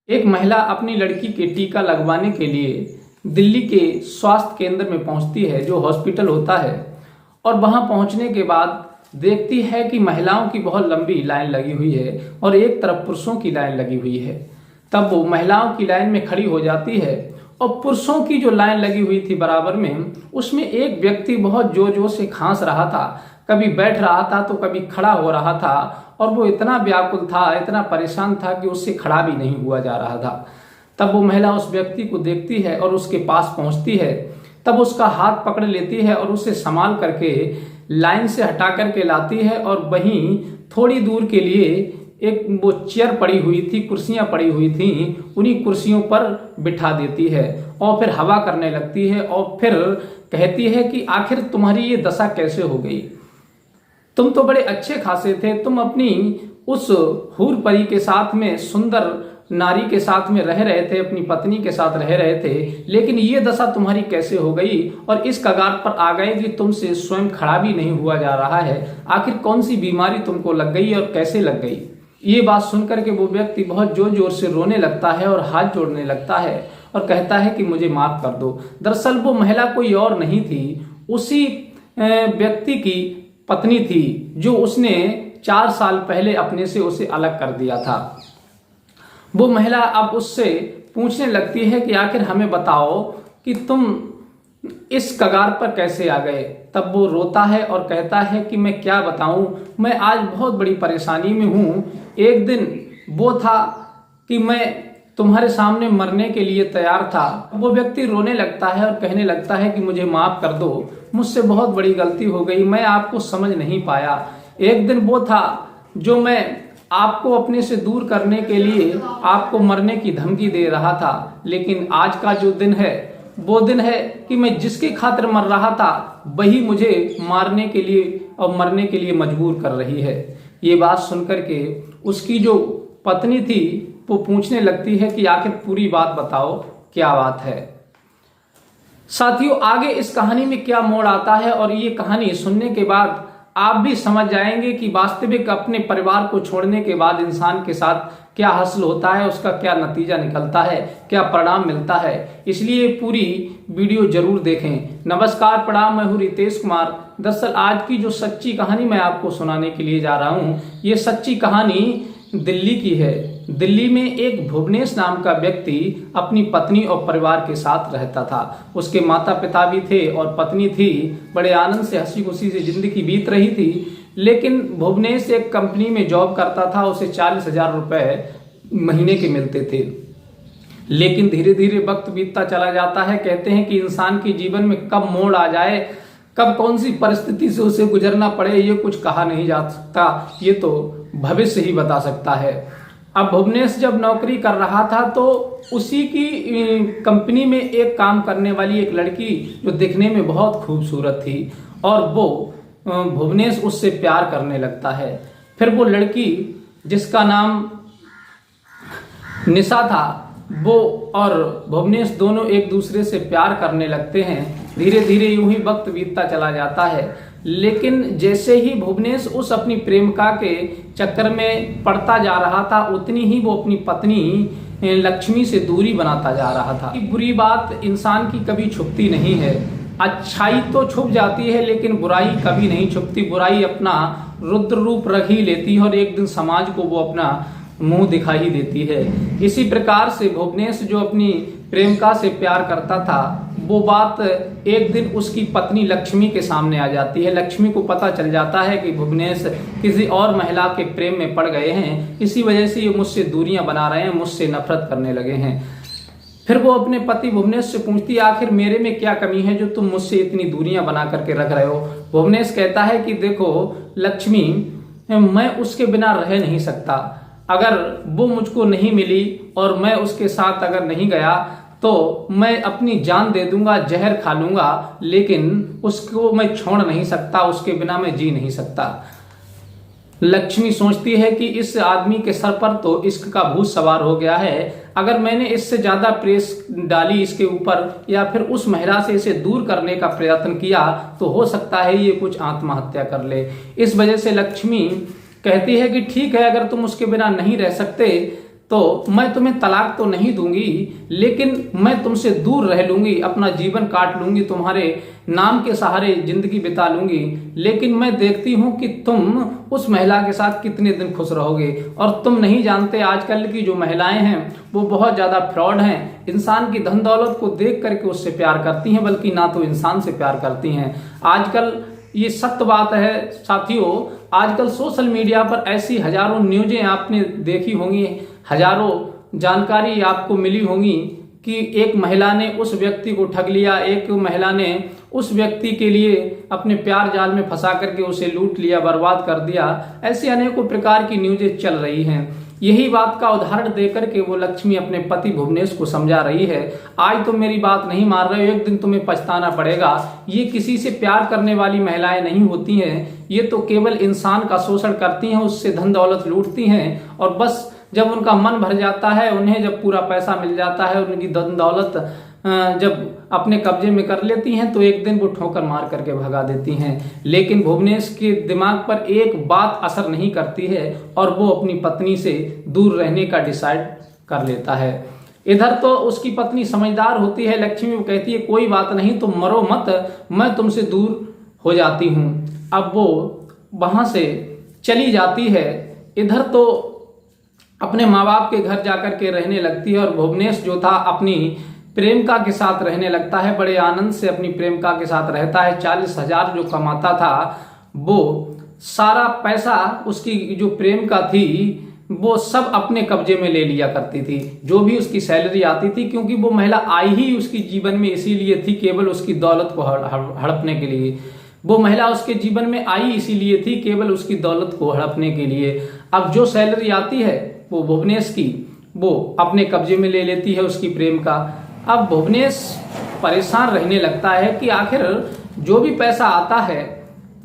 एक महिला अपनी लड़की के टीका लगवाने के लिए दिल्ली के स्वास्थ्य केंद्र में पहुंचती है, जो हॉस्पिटल होता है। और वहां पहुंचने के बाद देखती है कि महिलाओं की बहुत लंबी लाइन लगी हुई है और एक तरफ पुरुषों की लाइन लगी हुई है। तब वो महिलाओं की लाइन में खड़ी हो जाती है और पुरुषों की जो लाइन लगी हुई थी बराबर में, उसमें एक व्यक्ति बहुत जोर जोर से खांस रहा था। कभी बैठ रहा था तो कभी खड़ा हो रहा था और वो इतना व्याकुल था, इतना परेशान था कि उससे खड़ा भी नहीं हुआ जा रहा था। तब वो महिला उस व्यक्ति को देखती है और उसके पास पहुंचती है। तब उसका हाथ पकड़ लेती है और उसे संभाल करके लाइन से हटा करके लाती है और वहीं थोड़ी दूर के लिए एक वो चेयर पड़ी हुई थी, कुर्सियां पड़ी हुई थी, उन्हीं कुर्सियों पर बिठा देती है और फिर हवा करने लगती है और फिर कहती है कि आखिर तुम्हारी ये दशा कैसे हो गई? तुम तो बड़े अच्छे खासे थे, तुम अपनी उस हूर परी के साथ में, सुंदर नारी के साथ में रह रहे थे, अपनी पत्नी के साथ रह रहे थे, लेकिन ये दशा तुम्हारी कैसे हो गई और इस कगार पर आ गए कि तुमसे स्वयं खड़ा भी नहीं हुआ जा रहा है? आखिर कौन सी बीमारी तुमको लग गई और कैसे लग गई? ये बात सुनकर के वो व्यक्ति बहुत जोर जोर से रोने लगता है और हाथ जोड़ने लगता है और कहता है कि मुझे माफ कर दो। दरअसल वो महिला कोई और नहीं थी, उसी व्यक्ति की पत्नी थी, जो उसने 4 साल पहले अपने से उसे अलग कर दिया था। वो महिला अब उससे पूछने लगती है कि आखिर हमें बताओ कि तुम इस कगार पर कैसे आ गए? तब वो रोता है और कहता है कि मैं क्या बताऊं, मैं आज बहुत बड़ी परेशानी में हूं। एक दिन वो था कि मैं तुम्हारे सामने मरने के लिए तैयार था। वो व्यक्ति रोने लगता है और कहने लगता है कि मुझे माफ कर दो, मुझसे बहुत बड़ी गलती हो गई, मैं आपको समझ नहीं पाया। एक दिन वो था जो मैं आपको अपने से दूर करने के लिए आपको मरने की धमकी दे रहा था, लेकिन आज का जो दिन है वो दिन है कि मैं जिसके खातिर मर रहा था वही मुझे मारने के लिए और मरने के लिए मजबूर कर रही है। ये बात सुनकर के उसकी जो पत्नी थी वो पूछने लगती है कि आखिर पूरी बात बताओ, क्या बात है? साथियों, आगे इस कहानी में क्या मोड़ आता है और ये कहानी सुनने के बाद आप भी समझ जाएंगे कि वास्तविक अपने परिवार को छोड़ने के बाद इंसान के साथ क्या हासिल होता है, उसका क्या नतीजा निकलता है, क्या परिणाम मिलता है। इसलिए पूरी वीडियो जरूर देखें। नमस्कार, प्रणाम, मैं हूं रितेश कुमार। दरअसल आज की जो सच्ची कहानी मैं आपको सुनाने के लिए जा रहा हूं, ये सच्ची कहानी दिल्ली की है। दिल्ली में एक भुवनेश नाम का व्यक्ति अपनी पत्नी और परिवार के साथ रहता था। उसके माता पिता भी थे और पत्नी थी। बड़े आनंद से, हंसी खुशी से जिंदगी बीत रही थी। लेकिन भुवनेश एक कंपनी में जॉब करता था, उसे 40,000 रुपए महीने के मिलते थे। लेकिन धीरे धीरे वक्त बीतता चला जाता है। कहते हैं कि इंसान के जीवन में कब मोड़ आ जाए, कब कौन सी परिस्थिति से उसे गुजरना पड़े, ये कुछ कहा नहीं जा सकता, ये तो भविष्य ही बता सकता है। अब भुवनेश जब नौकरी कर रहा था तो उसी की कंपनी में एक काम करने वाली एक लड़की जो दिखने में बहुत खूबसूरत थी और वो भुवनेश उससे प्यार करने लगता है। फिर वो लड़की जिसका नाम निशा था, वो और भुवनेश दोनों एक दूसरे से प्यार करने लगते हैं। धीरे धीरे यूं ही वक्त बीतता चला जाता है। लेकिन जैसे ही भुवनेश उस अपनी प्रेमिका के चक्कर में पड़ता जा रहा था, उतनी ही वो अपनी पत्नी लक्ष्मी से दूरी बनाता जा रहा था। बुरी बात इंसान की कभी छुपती नहीं है। अच्छाई तो छुप जाती है लेकिन बुराई कभी नहीं छुपती। बुराई अपना रुद्र रूप रख ही लेती है और एक दिन समाज को वो अपना मुंह दिखा ही देती है। इसी प्रकार से भुवनेश जो अपनी प्रेमिका से प्यार करता था, वो बात एक दिन उसकी पत्नी लक्ष्मी के सामने आ जाती है। लक्ष्मी को पता चल जाता है कि भुवनेश किसी और महिला के प्रेम में पड़ गए हैं, इसी वजह से ये मुझसे दूरियां बना रहे हैं, मुझसे नफरत करने लगे हैं। फिर वो अपने पति भुवनेश से पूछती है, आखिर मेरे में क्या कमी है जो तुम मुझसे इतनी दूरियां बना करके रख रहे हो? भुवनेश कहता है कि देखो लक्ष्मी, मैं उसके बिना रह नहीं सकता। अगर वो मुझको नहीं मिली और मैं उसके साथ अगर नहीं गया तो मैं अपनी जान दे दूंगा, जहर खा लूंगा, लेकिन उसको मैं छोड़ नहीं सकता, उसके बिना मैं जी नहीं सकता। लक्ष्मी सोचती है कि इस आदमी के सर पर तो इश्क का भूत सवार हो गया है। अगर मैंने इससे ज्यादा प्रेस डाली इसके ऊपर या फिर उस महिला से इसे दूर करने का प्रयत्न किया तो हो सकता है ये कुछ आत्महत्या कर ले। इस वजह से लक्ष्मी कहती है कि ठीक है, अगर तुम उसके बिना नहीं रह सकते तो मैं तुम्हें तलाक तो नहीं दूंगी, लेकिन मैं तुमसे दूर रह लूंगी, अपना जीवन काट लूंगी, तुम्हारे नाम के सहारे जिंदगी बिता लूंगी, लेकिन मैं देखती हूं कि तुम उस महिला के साथ कितने दिन खुश रहोगे। और तुम नहीं जानते आजकल की जो महिलाएं हैं वो बहुत ज्यादा फ्रॉड हैं, इंसान की धन दौलत को देख करके उससे प्यार करती हैं, बल्कि ना तो इंसान से प्यार करती हैं। आजकल ये सत्य बात है साथियों, आजकल सोशल मीडिया पर ऐसी हजारों न्यूजें आपने देखी होंगी, हजारों जानकारी आपको मिली होंगी कि एक महिला ने उस व्यक्ति को ठग लिया, एक महिला ने उस व्यक्ति के लिए अपने प्यार जाल में फंसा करके उसे लूट लिया, बर्बाद कर दिया। ऐसी अनेकों प्रकार की न्यूजें चल रही हैं। यही बात का उदाहरण देकर के वो लक्ष्मी अपने पति भुवनेश को समझा रही है, आज तुम मेरी बात नहीं मान रहे हो, एक दिन तुम्हें पछताना पड़ेगा। ये किसी से प्यार करने वाली महिलाएं नहीं होती हैं, ये तो केवल इंसान का शोषण करती हैं, उससे धन दौलत लूटती हैं, और बस जब उनका मन भर जाता है, उन्हें जब पूरा पैसा मिल जाता है, उनकी धन दौलत जब अपने कब्जे में कर लेती हैं, तो एक दिन वो ठोकर मार करके भगा देती हैं। लेकिन भुवनेश के दिमाग पर एक बात असर नहीं करती है और वो अपनी पत्नी से दूर रहने का डिसाइड कर लेता है। इधर तो उसकी पत्नी समझदार होती है, लक्ष्मी, वो कहती है कोई बात नहीं, तुम मरो मत, मैं तुमसे दूर हो जाती हूँ। अब वो वहां से चली जाती है। इधर तो अपने माँ बाप के घर जाकर के रहने लगती है और भुवनेश जो था अपनी प्रेमिका के साथ रहने लगता है, बड़े आनंद से अपनी प्रेमिका के साथ रहता है। 40,000 जो कमाता था वो सारा पैसा उसकी जो प्रेमिका थी वो सब अपने कब्जे में ले लिया करती थी, जो भी उसकी सैलरी आती थी, क्योंकि वो महिला आई ही उसकी जीवन में इसीलिए थी, केवल उसकी दौलत को हड़पने के लिए। वो महिला उसके जीवन में आई इसीलिए थी, केवल उसकी दौलत को हड़पने के लिए। अब जो सैलरी आती है वो भुवनेश की वो अपने कब्जे में ले लेती है उसकी प्रेमिका। अब भुवनेश परेशान रहने लगता है कि आखिर जो भी पैसा आता है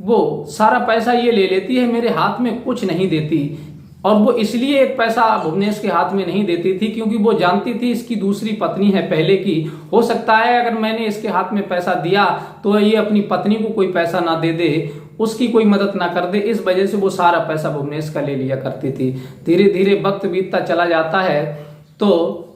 वो सारा पैसा ये ले लेती है, मेरे हाथ में कुछ नहीं देती। और वो इसलिए एक पैसा भुवनेश के हाथ में नहीं देती थी क्योंकि वो जानती थी इसकी दूसरी पत्नी है पहले की, हो सकता है अगर मैंने इसके हाथ में पैसा दिया तो ये अपनी पत्नी को कोई पैसा ना दे दे, उसकी कोई मदद ना कर दे, इस वजह से वो सारा पैसा भुवनेश का ले लिया करती थी। धीरे धीरे वक्त बीतता चला जाता है तो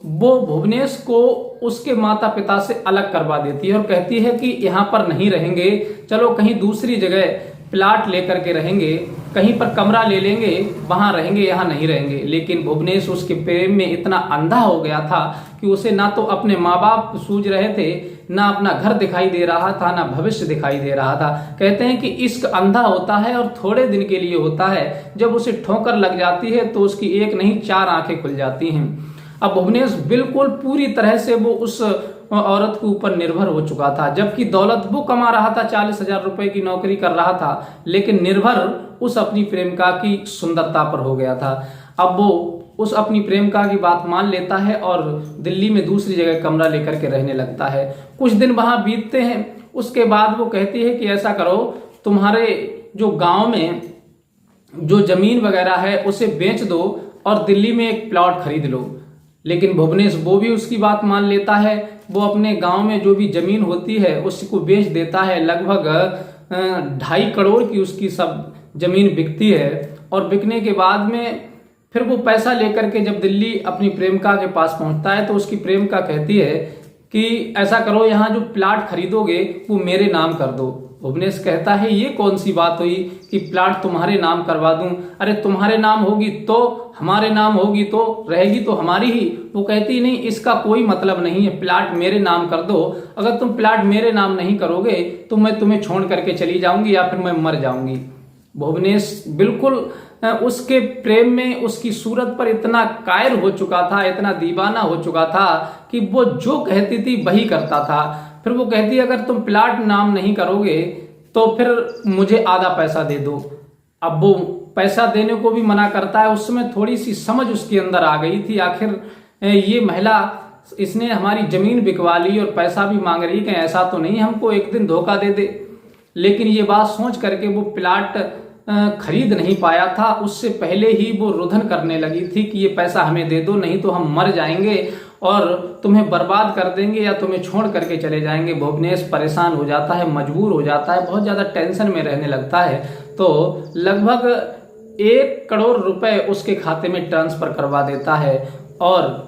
वो भुवनेश को उसके माता पिता से अलग करवा देती है और कहती है कि यहाँ पर नहीं रहेंगे, चलो कहीं दूसरी जगह प्लाट लेकर के रहेंगे, कहीं पर कमरा ले लेंगे, वहां रहेंगे, यहाँ नहीं रहेंगे। लेकिन भुवनेश उसके प्रेम में इतना अंधा हो गया था कि उसे ना तो अपने माँ बाप सूझ रहे थे, ना अपना घर दिखाई दे रहा था, ना भविष्य दिखाई दे रहा था। कहते हैं कि इश्क अंधा होता है और थोड़े दिन के लिए होता है, जब उसे ठोकर लग जाती है तो उसकी एक नहीं 4 आंखें खुल जाती हैं। अब भुवनेश बिल्कुल पूरी तरह से वो उस औरत के ऊपर निर्भर हो चुका था, जबकि दौलत वो कमा रहा था, 40,000 रुपए की नौकरी कर रहा था, लेकिन निर्भर उस अपनी प्रेमिका की सुंदरता पर हो गया था। अब वो उस अपनी प्रेमिका की बात मान लेता है और दिल्ली में दूसरी जगह कमरा लेकर के रहने लगता है। कुछ दिन वहां बीतते हैं, उसके बाद वो कहती है कि ऐसा करो, तुम्हारे जो गांव में जो जमीन वगैरह है उसे बेच दो और दिल्ली में एक प्लॉट खरीद लो। लेकिन भुवनेश वो भी उसकी बात मान लेता है, वो अपने गांव में जो भी जमीन होती है उसको बेच देता है। लगभग 2.5 करोड़ की उसकी सब जमीन बिकती है और बिकने के बाद में फिर वो पैसा लेकर के जब दिल्ली अपनी प्रेमिका के पास पहुंचता है तो उसकी प्रेमिका कहती है कि ऐसा करो, यहाँ जो प्लाट खरीदोगे वो मेरे नाम कर दो। भुवनेश कहता है ये कौन सी बात हुई कि प्लाट तुम्हारे नाम करवा दूं, अरे तुम्हारे नाम होगी तो हमारे नाम होगी तो रहेगी तो हमारी ही। वो कहती नहीं, इसका कोई मतलब नहीं है, प्लाट मेरे नाम कर दो, अगर तुम प्लाट मेरे नाम नहीं करोगे तो मैं तुम्हें छोड़ करके चली जाऊंगी या फिर मैं मर जाऊंगी। भुवनेश बिल्कुल उसके प्रेम में उसकी सूरत पर इतना कायर हो चुका था, इतना दीवाना हो चुका था कि वो जो कहती थी वही करता था। फिर वो कहती है अगर तुम प्लाट नाम नहीं करोगे तो फिर मुझे आधा पैसा दे दो। अब वो पैसा देने को भी मना करता है। उस समय थोड़ी सी समझ उसके अंदर आ गई थी, आखिर ये महिला इसने हमारी जमीन बिकवा ली और पैसा भी मांग रही, कहीं ऐसा तो नहीं हमको एक दिन धोखा दे दे। लेकिन ये बात सोच करके वो प्लाट खरीद नहीं पाया था, उससे पहले ही वो रुदन करने लगी थी कि ये पैसा हमें दे दो, नहीं तो हम मर जाएंगे और तुम्हें बर्बाद कर देंगे या तुम्हें छोड़ करके चले जाएंगे। भुवनेश परेशान हो जाता है, मजबूर हो जाता है, बहुत ज्यादा टेंशन में रहने लगता है। तो लगभग 1 करोड़ रुपए उसके खाते में ट्रांसफर करवा देता है। और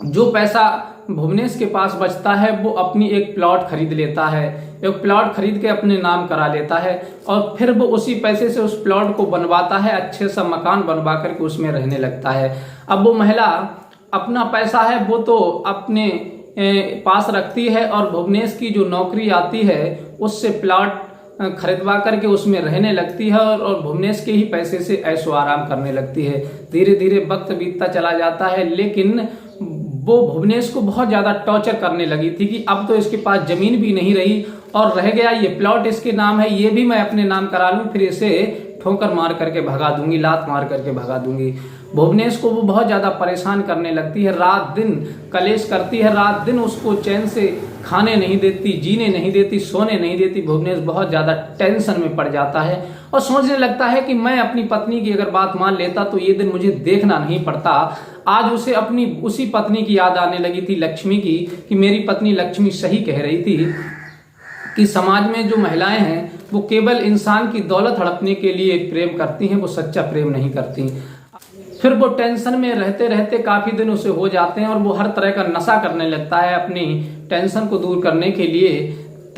जो पैसा भुवनेश के पास बचता है वो अपनी एक प्लॉट खरीद लेता है, एक प्लॉट खरीद के अपने नाम करा लेता है और फिर वो उसी पैसे से उस प्लॉट को बनवाता है, अच्छे सा मकान बनवा करके उसमें रहने लगता है। अब वो महिला अपना पैसा है वो तो अपने पास रखती है और भुवनेश की जो नौकरी आती है उससे प्लॉट खरीदवा करके उसमें रहने लगती है और भुवनेश के ही पैसे से ऐशो आराम करने लगती है। धीरे धीरे वक्त बीतता चला जाता है, लेकिन वो भुवनेश को बहुत ज्यादा टॉर्चर करने लगी थी कि अब तो इसके पास जमीन भी नहीं रही और रह गया ये प्लॉट इसके नाम है, ये भी मैं अपने नाम करा लूं, फिर इसे ठोकर मार करके भगा दूंगी, लात मार करके भगा दूंगी। भुवनेश को वो बहुत ज्यादा परेशान करने लगती है, रात दिन कलेश करती है, रात दिन उसको चैन से खाने नहीं देती, जीने नहीं देती, सोने नहीं देती। भुवनेश बहुत ज्यादा टेंशन में पड़ जाता है और सोचने लगता है कि मैं अपनी पत्नी की अगर बात मान लेता तो ये दिन मुझे देखना नहीं पड़ता। आज उसे अपनी उसी पत्नी की याद आने लगी थी, लक्ष्मी की, कि मेरी पत्नी लक्ष्मी सही कह रही थी कि समाज में जो महिलाएं हैं वो केवल इंसान की दौलत हड़पने के लिए प्रेम करती हैं, वो सच्चा प्रेम नहीं करती। फिर वो टेंशन में रहते रहते काफी दिन उसे हो जाते हैं और वो हर तरह का नशा करने लगता है अपनी टेंशन को दूर करने के लिए।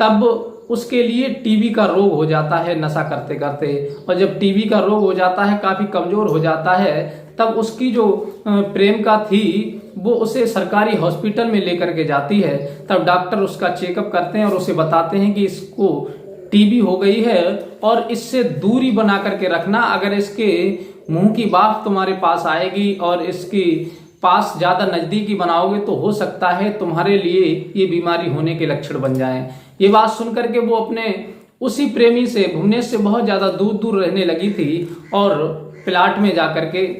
तब उसके लिए टीबी का रोग हो जाता है नशा करते करते, और जब टीबी का रोग हो जाता है, काफी कमजोर हो जाता है, तब उसकी जो प्रेमिका थी वो उसे सरकारी हॉस्पिटल में लेकर के जाती है। तब डॉक्टर उसका चेकअप करते हैं और उसे बताते हैं कि इसको टीबी हो गई है और इससे दूरी बना करके रखना। अगर इसके मुंह की बात तुम्हारे पास आएगी और इसकी पास ज्यादा नजदीकी बनाओगे तो हो सकता है तुम्हारे लिए ये बीमारी होने के लक्षण बन जाएं। ये बात सुनकर के वो अपने उसी प्रेमी से, भुवनेश से बहुत ज्यादा दूर दूर रहने लगी थी और प्लाट में जाकर के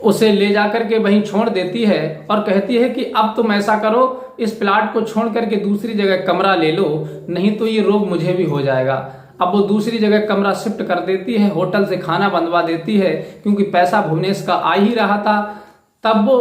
उसे ले जाकर के वहीं छोड़ देती है और कहती है कि अब तुम ऐसा करो, इस प्लाट को छोड़ करके दूसरी जगह कमरा ले लो, नहीं तो ये रोग मुझे भी हो जाएगा। अब वो दूसरी जगह कमरा शिफ्ट कर देती है, होटल से खाना बनवा देती है, क्योंकि पैसा भुवनेश का आ ही रहा था। तब वो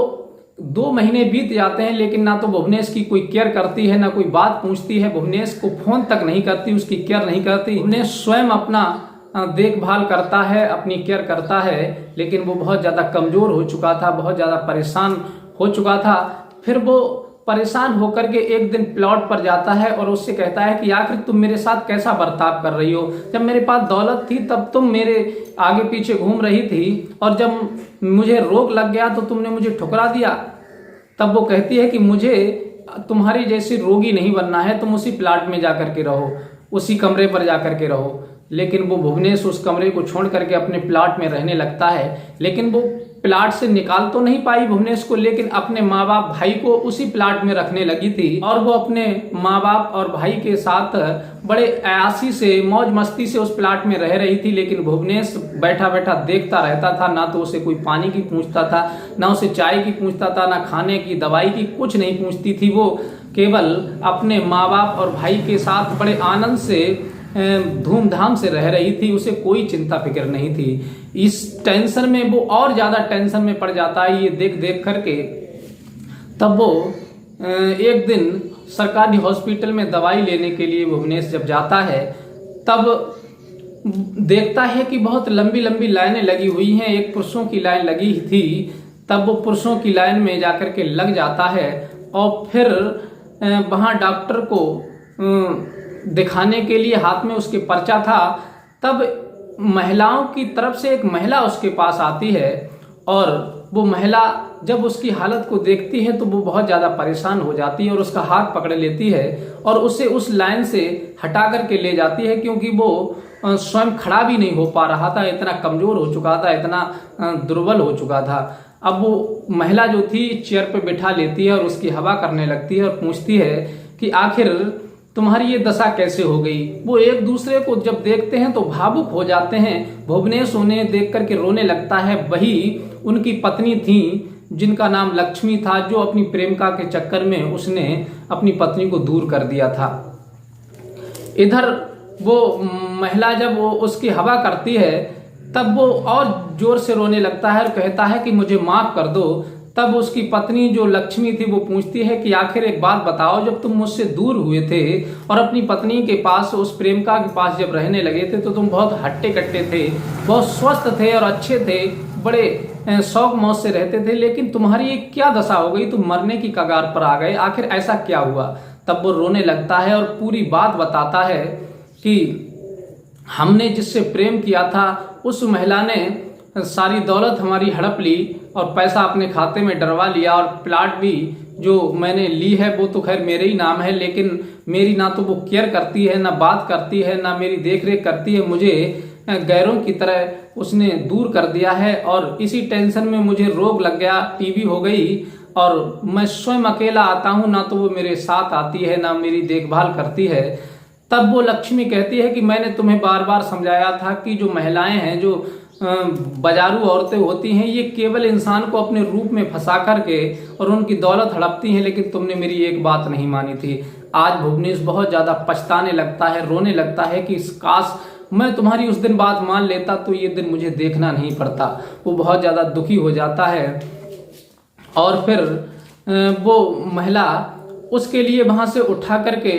2 महीने बीत जाते हैं, लेकिन ना तो भुवनेश की कोई केयर करती है, ना कोई बात पूछती है, भुवनेश को फोन तक नहीं करती, उसकी केयर नहीं करती। भुवनेश स्वयं अपना देखभाल करता है, अपनी केयर करता है, लेकिन वो बहुत ज्यादा कमजोर हो चुका था, बहुत ज्यादा परेशान हो चुका था। फिर वो परेशान होकर के एक दिन प्लॉट पर जाता है और उससे कहता है कि आखिर तुम मेरे साथ कैसा बर्ताव कर रही हो, जब मेरे पास दौलत थी तब तुम मेरे आगे पीछे घूम रही थी और जब मुझे रोग लग गया तो तुमने मुझे ठुकरा दिया। तब वो कहती है कि मुझे तुम्हारी जैसी रोगी नहीं बनना है, तुम उसी प्लाट में जाकर के रहो, उसी कमरे पर जाकर के रहो। लेकिन वो भुवनेश उस कमरे को छोड़ करके अपने प्लाट में रहने लगता है, लेकिन वो प्लाट से निकाल तो नहीं पाई भुवनेश को, लेकिन अपने माँ बाप भाई को उसी प्लाट में रखने लगी थी और वो अपने माँ बाप और भाई के साथ बड़े अयासी से, मौज मस्ती से उस प्लाट में रह रही थी। लेकिन भुवनेश बैठा बैठा देखता रहता था, ना तो उसे कोई पानी की पूछता था, ना उसे चाय की पूछता था, ना खाने की, दवाई की, कुछ नहीं पूछती थी। वो केवल अपने माँ बाप और भाई के साथ बड़े आनंद से, धूमधाम से रह रही थी, उसे कोई चिंता फिक्र नहीं थी। इस टेंशन में वो और ज्यादा टेंशन में पड़ जाता है ये देख देख करके। तब वो एक दिन सरकारी हॉस्पिटल में दवाई लेने के लिए भुवनेश जब जाता है, तब देखता है कि बहुत लंबी लंबी लाइनें लगी हुई हैं, एक पुरुषों की लाइन लगी थी। तब वो पुरुषों की लाइन में जाकर के लग जाता है और फिर वहां डॉक्टर को दिखाने के लिए हाथ में उसके पर्चा था। तब महिलाओं की तरफ से एक महिला उसके पास आती है और वो महिला जब उसकी हालत को देखती है तो वो बहुत ज्यादा परेशान हो जाती है और उसका हाथ पकड़ लेती है और उसे उस लाइन से हटा करके ले जाती है, क्योंकि वो स्वयं खड़ा भी नहीं हो पा रहा था, इतना कमजोर हो चुका था, इतना दुर्बल हो चुका था। अब वो महिला जो थी चेयर पे बिठा लेती है और उसकी हवा करने लगती है और पूछती है कि आखिर तुम्हारी ये दशा कैसे हो गई। वो एक दूसरे को जब देखते हैं तो भावुक हो जाते हैं। भुवनेश उन्हें देख करके रोने लगता है। वही उनकी पत्नी थी जिनका नाम लक्ष्मी था, जो अपनी प्रेमिका के चक्कर में उसने अपनी पत्नी को दूर कर दिया था। इधर वो महिला जब वो उसकी हवा करती है तब वो और जोर से रोने लगता है और कहता है कि मुझे माफ कर दो। तब उसकी पत्नी जो लक्ष्मी थी वो पूछती है कि आखिर एक बात बताओ, जब तुम मुझसे दूर हुए थे और अपनी पत्नी के पास, उस प्रेमिका के पास जब रहने लगे थे तो तुम बहुत हट्टे कट्टे थे, बहुत स्वस्थ थे और अच्छे थे, बड़े शौक मौज से रहते थे, लेकिन तुम्हारी ये क्या दशा हो गई, तुम मरने की कगार पर आ गए, आखिर ऐसा क्या हुआ। तब वो रोने लगता है और पूरी बात बताता है कि हमने जिससे प्रेम किया था उस महिला ने सारी दौलत हमारी हड़प ली और पैसा अपने खाते में डरवा लिया, और प्लाट भी जो मैंने ली है वो तो खैर मेरे ही नाम है, लेकिन मेरी ना तो वो केयर करती है, ना बात करती है, ना मेरी देख रेख करती है, मुझे गैरों की तरह उसने दूर कर दिया है। और इसी टेंशन में मुझे रोग लग गया, टीबी हो गई, और मैं स्वयं अकेला आता हूँ, ना तो वो मेरे साथ आती है, ना मेरी देखभाल करती है। तब वो लक्ष्मी कहती है कि मैंने तुम्हें बार बार समझाया था कि जो महिलाएं हैं, जो बाजारू औरतें होती हैं, ये केवल इंसान को अपने रूप में फंसा करके और उनकी दौलत हड़पती हैं, लेकिन तुमने मेरी एक बात नहीं मानी थी। आज भुवनेश बहुत ज्यादा पछताने लगता है, रोने लगता है कि काश मैं तुम्हारी उस दिन बात मान लेता तो ये दिन मुझे देखना नहीं पड़ता। वो बहुत ज्यादा दुखी हो जाता है और फिर वो महिला उसके लिए वहां से उठा करके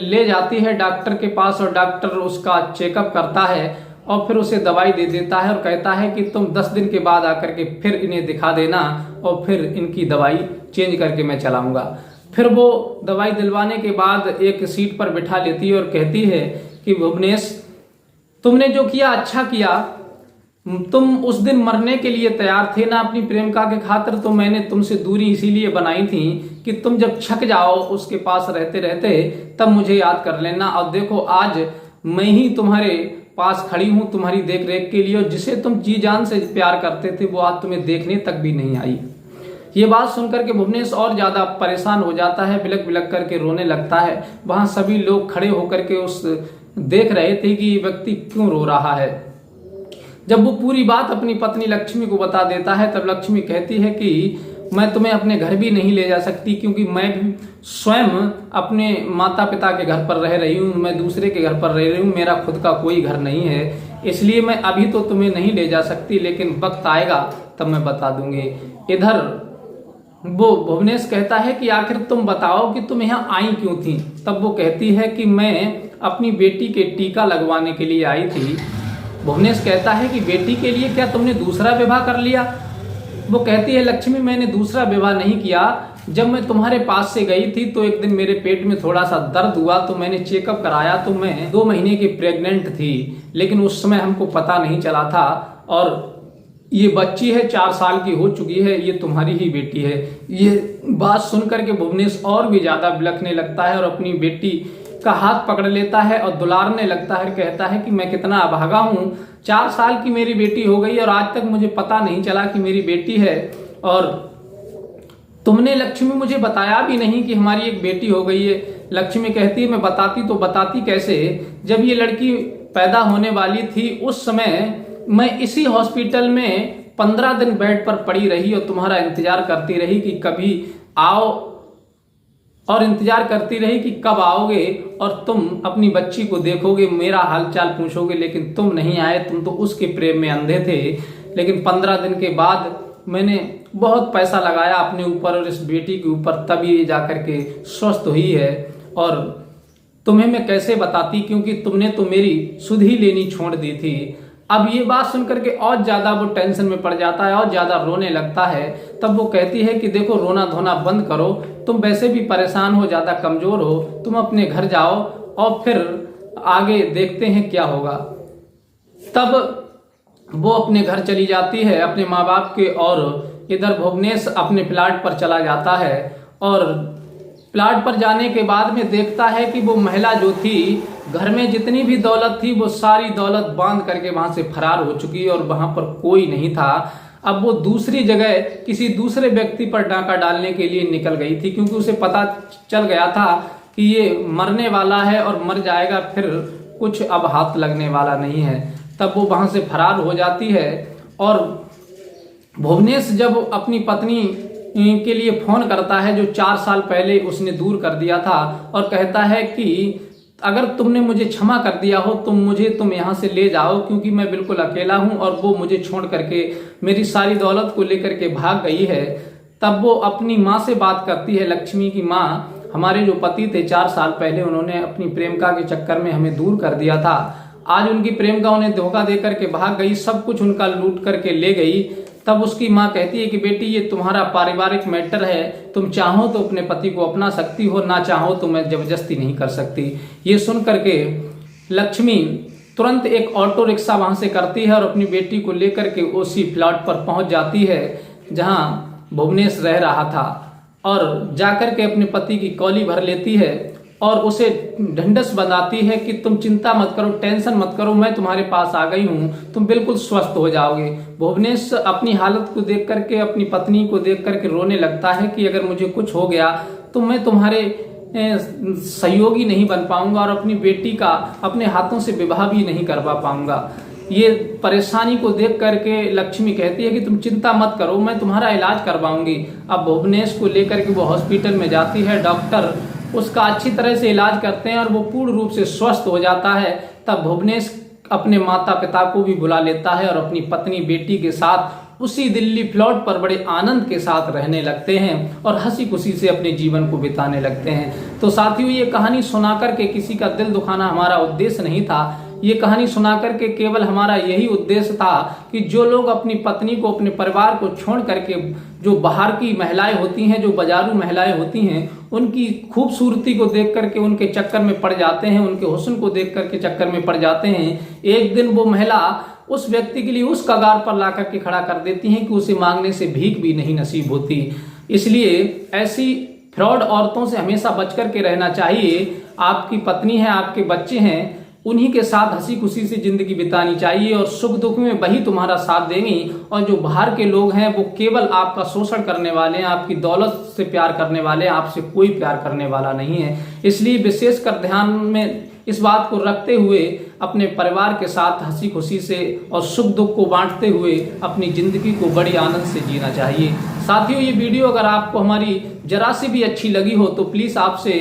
ले जाती है डॉक्टर के पास, और डॉक्टर उसका चेकअप करता है और फिर उसे दवाई दे देता है और कहता है कि तुम 10 दिन के बाद आकर के फिर इन्हें दिखा देना और फिर इनकी दवाई चेंज करके मैं चलाऊंगा। फिर वो दवाई दिलवाने के बाद एक सीट पर बिठा लेती है और कहती है कि भुवनेश, तुमने जो किया अच्छा किया, तुम उस दिन मरने के लिए तैयार थे ना अपनी प्रेमिका के खातिर, तो मैंने तुमसे दूरी इसीलिए बनाई थी कि तुम जब छक जाओ उसके पास रहते रहते तब मुझे याद कर लेना। और देखो आज मैं ही तुम्हारे पास खड़ी हूं तुम्हारी देख रेख के लिए, और जिसे तुम जी जान से प्यार करते थे वो आज तुम्हें देखने तक भी नहीं आई। ये बात सुनकर के भुवनेश और ज्यादा परेशान हो जाता है, बिलक बिलक करके रोने लगता है। वहां सभी लोग खड़े होकर के उस देख रहे थे कि ये व्यक्ति क्यों रो रहा है। जब वो पूरी बात अपनी पत्नी लक्ष्मी को बता देता है तब लक्ष्मी कहती है कि मैं तुम्हें अपने घर भी नहीं ले जा सकती, क्योंकि मैं भी स्वयं अपने माता पिता के घर पर रह रही हूँ, मैं दूसरे के घर पर रह रही हूँ, मेरा खुद का कोई घर नहीं है, इसलिए मैं अभी तो तुम्हें नहीं ले जा सकती, लेकिन वक्त आएगा तब मैं बता दूंगी। इधर वो भुवनेश कहता है कि आखिर तुम बताओ कि तुम यहाँ आई क्यों थी। तब वो कहती है कि मैं अपनी बेटी के टीका लगवाने के लिए आई थी। भुवनेश कहता है कि बेटी के लिए क्या तुमने दूसरा विवाह कर लिया। वो कहती है लक्ष्मी, मैंने दूसरा विवाह नहीं किया, जब मैं तुम्हारे पास से गई थी तो एक दिन मेरे पेट में थोड़ा सा दर्द हुआ तो मैंने चेकअप कराया तो मैं 2 महीने की प्रेग्नेंट थी, लेकिन उस समय हमको पता नहीं चला था, और ये बच्ची है 4 साल की हो चुकी है, ये तुम्हारी ही बेटी है। ये बात सुनकर के भुवनेश और भी ज्यादा बिलखने लगता है और अपनी बेटी का हाथ पकड़ लेता है और दुलारने लगता है, कहता है कि मैं कितना अभागा हूँ, 4 साल की मेरी बेटी हो गई और आज तक मुझे पता नहीं चला कि मेरी बेटी है, और तुमने लक्ष्मी मुझे बताया भी नहीं कि हमारी एक बेटी हो गई है। लक्ष्मी कहती है मैं बताती तो बताती कैसे, जब ये लड़की पैदा होने वाली थी उस समय मैं इसी हॉस्पिटल में 15 दिन बेड पर पड़ी रही और तुम्हारा इंतजार करती रही कि कभी आओ, और इंतजार करती रही कि कब आओगे और तुम अपनी बच्ची को देखोगे, मेरा हालचाल पूछोगे, लेकिन तुम नहीं आए, तुम तो उसके प्रेम में अंधे थे। लेकिन 15 दिन के बाद मैंने बहुत पैसा लगाया अपने ऊपर और इस बेटी के ऊपर, तभी ये जाकर के स्वस्थ हुई है, और तुम्हें मैं कैसे बताती, क्योंकि तुमने तो मेरी सुध ही लेनी छोड़ दी थी। अब ये बात सुनकर के और ज्यादा वो टेंशन में पड़ जाता है और ज्यादा रोने लगता है। तब वो कहती है कि देखो रोना धोना बंद करो, तुम वैसे भी परेशान हो, ज्यादा कमजोर हो, तुम अपने घर जाओ और फिर आगे देखते हैं क्या होगा। तब वो अपने घर चली जाती है अपने माँ बाप के, और इधर भुवनेश अपने प्लाट पर चला जाता है, और प्लाट पर जाने के बाद में देखता है कि वो महिला जो थी घर में जितनी भी दौलत थी वो सारी दौलत बांध करके वहां से फरार हो चुकी है और वहां पर कोई नहीं था। अब वो दूसरी जगह किसी दूसरे व्यक्ति पर डाका डालने के लिए निकल गई थी, क्योंकि उसे पता चल गया था कि ये मरने वाला है और मर जाएगा, फिर कुछ अब हाथ लगने वाला नहीं है। तब वो वहां से फरार हो जाती है, और भुवनेश जब अपनी पत्नी के लिए फोन करता है जो 4 साल पहले उसने दूर कर दिया था, और कहता है कि अगर तुमने मुझे क्षमा कर दिया हो तुम यहाँ से ले जाओ, क्योंकि मैं बिल्कुल अकेला हूँ और वो मुझे छोड़ करके मेरी सारी दौलत को लेकर के भाग गई है। तब वो अपनी माँ से बात करती है, लक्ष्मी की माँ, हमारे जो पति थे 4 साल पहले उन्होंने अपनी प्रेमिका के चक्कर में हमें दूर कर दिया था, आज उनकी प्रेमिका उन्हें धोखा दे करके भाग गई, सब कुछ उनका लूट करके ले गई। तब उसकी माँ कहती है कि बेटी ये तुम्हारा पारिवारिक मैटर है, तुम चाहो तो अपने पति को अपना सकती हो, ना चाहो तो मैं जबरदस्ती नहीं कर सकती। ये सुन करके लक्ष्मी तुरंत एक ऑटो रिक्शा वहां से करती है और अपनी बेटी को लेकर के उसी प्लॉट पर पहुंच जाती है जहां भुवनेश रह रहा था, और जाकर के अपने पति की कॉली भर लेती है और उसे ढंढस बंधाती है कि तुम चिंता मत करो, टेंशन मत करो, मैं तुम्हारे पास आ गई हूँ, तुम बिल्कुल स्वस्थ हो जाओगे। भुवनेश अपनी हालत को देख करके, अपनी पत्नी को देख करके रोने लगता है कि अगर मुझे कुछ हो गया तो मैं तुम्हारे सहयोगी नहीं बन पाऊंगा और अपनी बेटी का अपने हाथों से विवाह भी नहीं करवा पाऊंगा। ये परेशानी को देख करके लक्ष्मी कहती है कि तुम चिंता मत करो, मैं तुम्हारा इलाज करवाऊंगी। अब भुवनेश को लेकर के वो हॉस्पिटल में जाती है, डॉक्टर उसका अच्छी तरह से इलाज करते हैं और वो पूर्ण रूप से स्वस्थ हो जाता है। तब भुवनेश अपने माता पिता को भी बुला लेता है और अपनी पत्नी बेटी के साथ उसी दिल्ली प्लॉट पर बड़े आनंद के साथ रहने लगते हैं और हंसी खुशी से अपने जीवन को बिताने लगते हैं। तो साथियों, ये कहानी सुनाकर के किसी का दिल दुखाना हमारा उद्देश्य नहीं था। ये कहानी सुनाकर के केवल हमारा यही उद्देश्य था कि जो लोग अपनी पत्नी को, अपने परिवार को छोड़ करके, जो बाहर की महिलाएं होती हैं, जो बाजारू महिलाएं होती हैं, उनकी खूबसूरती को देख करके उनके चक्कर में पड़ जाते हैं, उनके हुस्न को देख करके चक्कर में पड़ जाते हैं, एक दिन वो महिला उस व्यक्ति के लिए उस कगार पर ला करके खड़ा कर देती हैं कि उसे मांगने से भीख भी नहीं नसीब होती। इसलिए ऐसी फ्रॉड औरतों से हमेशा बच करके रहना चाहिए। आपकी पत्नी है, आपके बच्चे हैं, उन्हीं के साथ हंसी खुशी से जिंदगी बितानी चाहिए और सुख दुख में वही तुम्हारा साथ देंगी। और जो बाहर के लोग हैं वो केवल आपका शोषण करने वाले हैं, आपकी दौलत से प्यार करने वाले हैं, आपसे कोई प्यार करने वाला नहीं है। इसलिए विशेषकर ध्यान में इस बात को रखते हुए अपने परिवार के साथ हंसी खुशी से और सुख दुख को बांटते हुए अपनी जिंदगी को बड़ी आनंद से जीना चाहिए। साथियों, ये वीडियो अगर आपको हमारी जरा सी भी अच्छी लगी हो तो प्लीज आपसे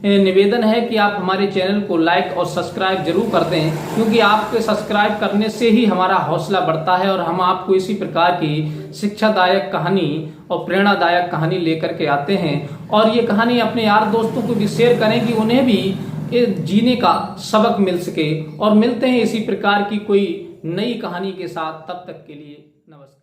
निवेदन है कि आप हमारे चैनल को लाइक और सब्सक्राइब जरूर कर दें, क्योंकि आपके सब्सक्राइब करने से ही हमारा हौसला बढ़ता है और हम आपको इसी प्रकार की शिक्षादायक कहानी और प्रेरणादायक कहानी लेकर के आते हैं। और ये कहानी अपने यार दोस्तों को भी शेयर करें कि उन्हें भी जीने का सबक मिल सके। और मिलते हैं इसी प्रकार की कोई नई कहानी के साथ, तब तक के लिए नमस्कार।